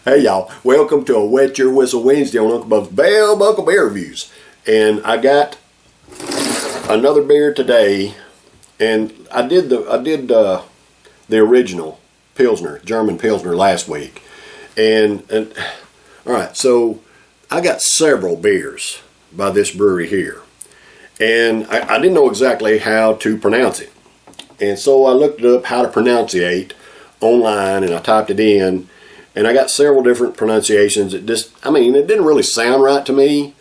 Hey y'all, welcome to a Wet Your Whistle Wednesday on Uncle Bub's Bell Buckle Beer Reviews. And I got another beer today, and I did the original Pilsner, German Pilsner last week. And all right, so I got several beers by this brewery here. And I didn't know exactly how to pronounce it. And so I looked up how to pronunciate online, and I typed it in. And I got several different pronunciations. It didn't really sound right to me.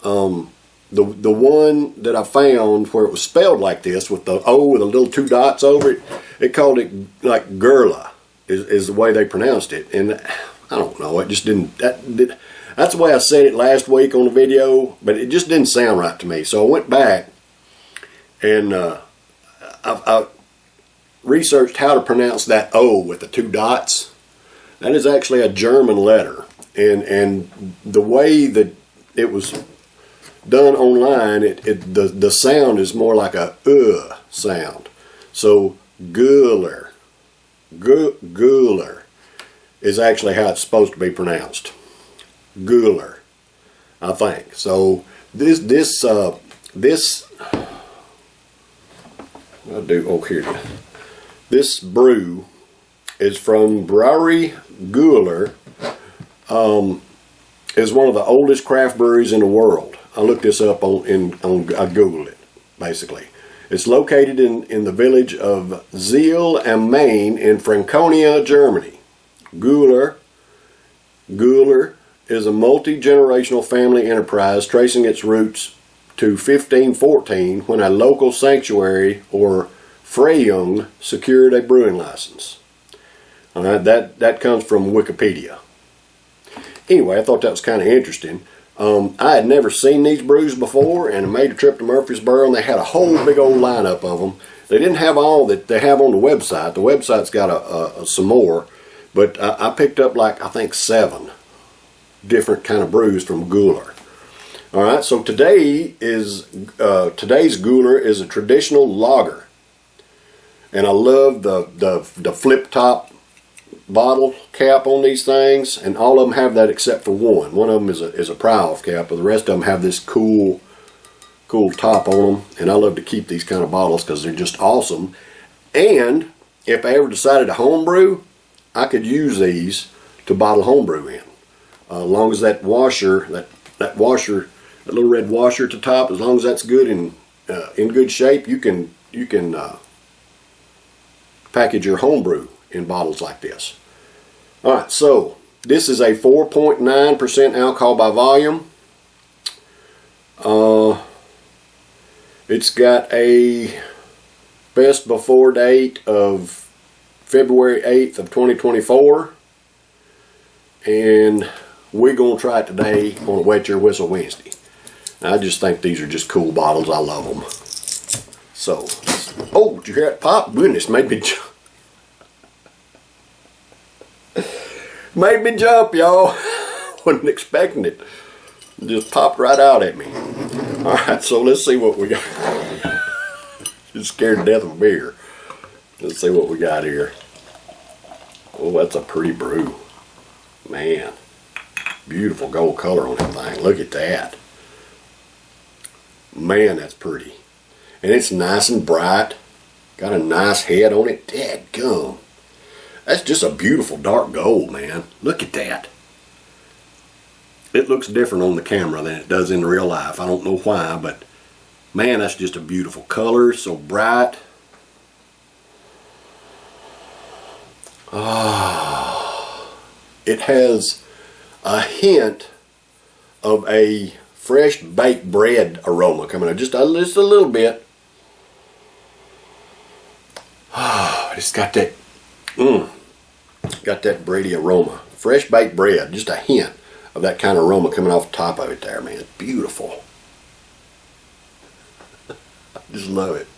The one that I found where it was spelled like this, with the O with a little two dots over it, it called it like Goller, is the way they pronounced it. And I don't know, it just didn't, that's the way I said it last week on the video, but it just didn't sound right to me. So I went back and I researched how to pronounce that O with the two dots. That is actually a German letter, and the way that it was done online, the sound is more like a sound. So Goller is actually how it's supposed to be pronounced. Goller, I think. So this brew is from Brewery Goller. Is one of the oldest craft breweries in the world. I looked this up I Googled it, basically. It's located in the village of Ziel am Main in Franconia, Germany. Goller is a multi-generational family enterprise tracing its roots to 1514, when a local sanctuary or Freyung secured a brewing license. All right, that comes from Wikipedia. Anyway, I thought that was kind of interesting. I had never seen these brews before, and I made a trip to Murfreesboro, and they had a whole big old lineup of them. They didn't have all that they have on the website. The website's got some more, but I picked up I think 7 different kind of brews from Goller. All right, so today's Goller is a traditional lager, and I love the flip top bottle cap on these things, and all of them have that except for one. One of them is a pry-off cap, but the rest of them have this cool top on them, and I love to keep these kind of bottles because they're just awesome. And if I ever decided to homebrew, I could use these to bottle homebrew in. As long as that washer, that little red washer at the top, as long as that's good and in good shape, you can package your homebrew in bottles like this. All right, so this is a 4.9% alcohol by volume. It's got a best before date of February 8th of 2024, and we're going to try it today on a Wet Your Whistle Wednesday. I just think these are just cool bottles. I love them. So, oh, did you hear that pop? Goodness, made me jump, y'all. Wasn't expecting it. It just popped right out at me. Alright, so let's see what we got. Just scared to death of beer. Let's see what we got here. Oh, that's a pretty brew. Man. Beautiful gold color on that thing. Look at that. Man, that's pretty. And it's nice and bright. Got a nice head on it. Dadgum. That's just a beautiful dark gold, man. Look at that. It looks different on the camera than it does in real life. I don't know why, but man, that's just a beautiful color. So bright. It has a hint of a fresh baked bread aroma coming out. Just a little bit. It's got that bready aroma. Fresh baked bread, just a hint of that kind of aroma coming off the top of it there, man. It's beautiful. I just love it.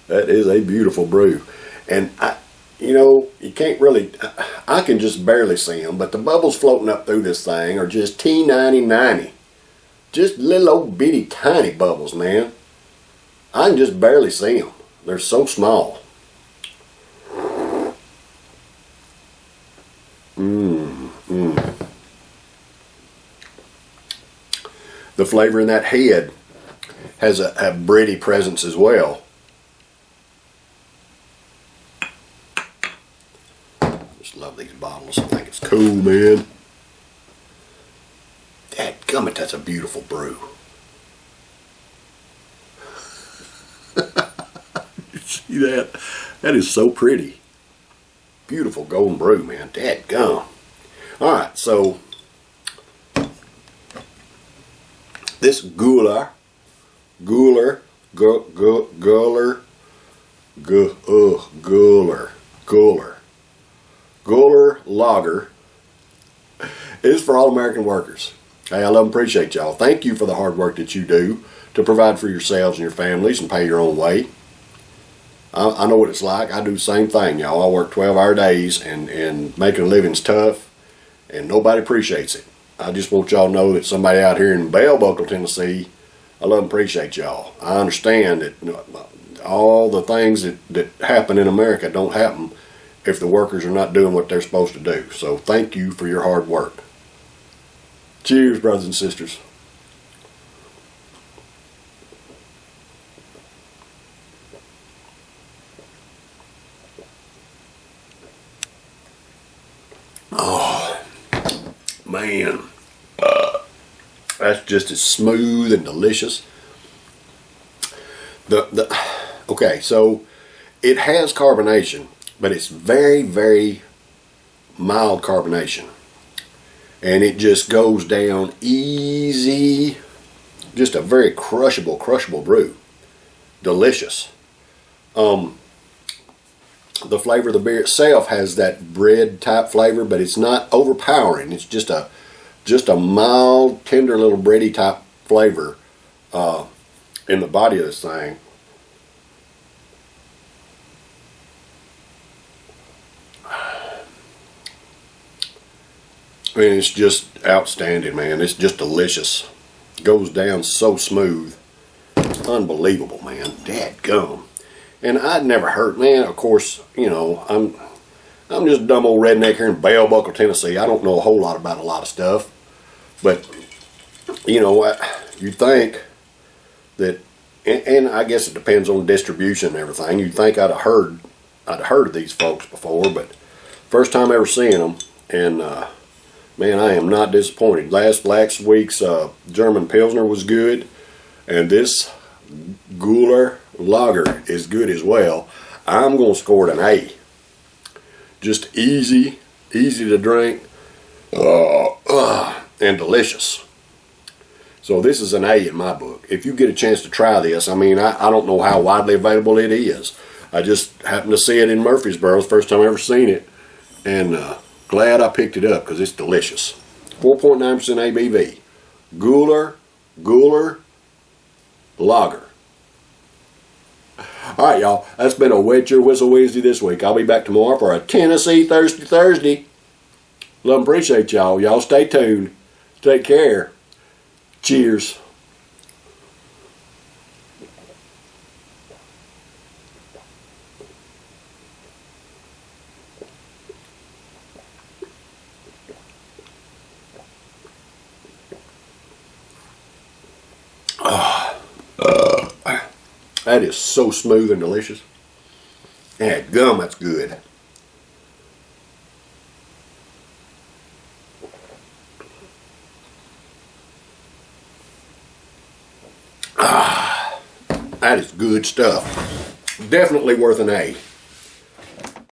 That is a beautiful brew. And you can't really, I can just barely see them, but the bubbles floating up through this thing are just T90. Just little old bitty tiny bubbles, man. I can just barely see them. They're so small. the flavor in that head has a bready presence as well. Just love these bottles. I think it's cool, man. Dadgummit, that's a beautiful brew. You see that? That is so pretty. Beautiful golden brew, man. Dadgum. Alright, so this Goller lager is for all American workers. Hey, I love and appreciate y'all. Thank you for the hard work that you do to provide for yourselves and your families and pay your own way. I know what it's like. I do the same thing, y'all. I work 12-hour days, and making a living's tough, and nobody appreciates it. I just want y'all to know that somebody out here in Bell Buckle, Tennessee, I love and appreciate y'all. I understand that all the things that happen in America don't happen if the workers are not doing what they're supposed to do. So thank you for your hard work. Cheers, brothers and sisters. Oh, man. That's just as smooth and delicious. Okay, so it has carbonation, but it's very, very mild carbonation. And it just goes down easy. Just a very crushable brew. Delicious. The flavor of the beer itself has that bread type flavor, but it's not overpowering. It's just a mild, tender little bready type flavor in the body of this thing. I mean, it's just outstanding, man. It's just delicious. Goes down so smooth. Unbelievable, man. Dadgum. And I'd never heard, man, of course, you know, I'm just a dumb old redneck here in Bell Buckle, Tennessee. I don't know a whole lot about a lot of stuff. But, you know, you think that, and I guess it depends on distribution and everything. You'd think I'd have heard of these folks before, but first time ever seeing them, and man, I am not disappointed. Last week's German Pilsner was good, and this Goller lager is good as well. I'm going to score it an A. Just easy to drink, and delicious. So this is an A in my book. If you get a chance to try this, I mean, I don't know how widely available it is. I just happened to see it in Murfreesboro. It's the first time I've ever seen it, and glad I picked it up because it's delicious. 4.9% ABV. Goller lager. Alright, y'all. That's been a Wet Your Whistle Wednesday this week. I'll be back tomorrow for a Tennessee Thirsty Thursday. Love and appreciate y'all. Y'all stay tuned. Take care. Cheers. That is so smooth and delicious. Gum, that's good. That is good stuff. Definitely worth an A.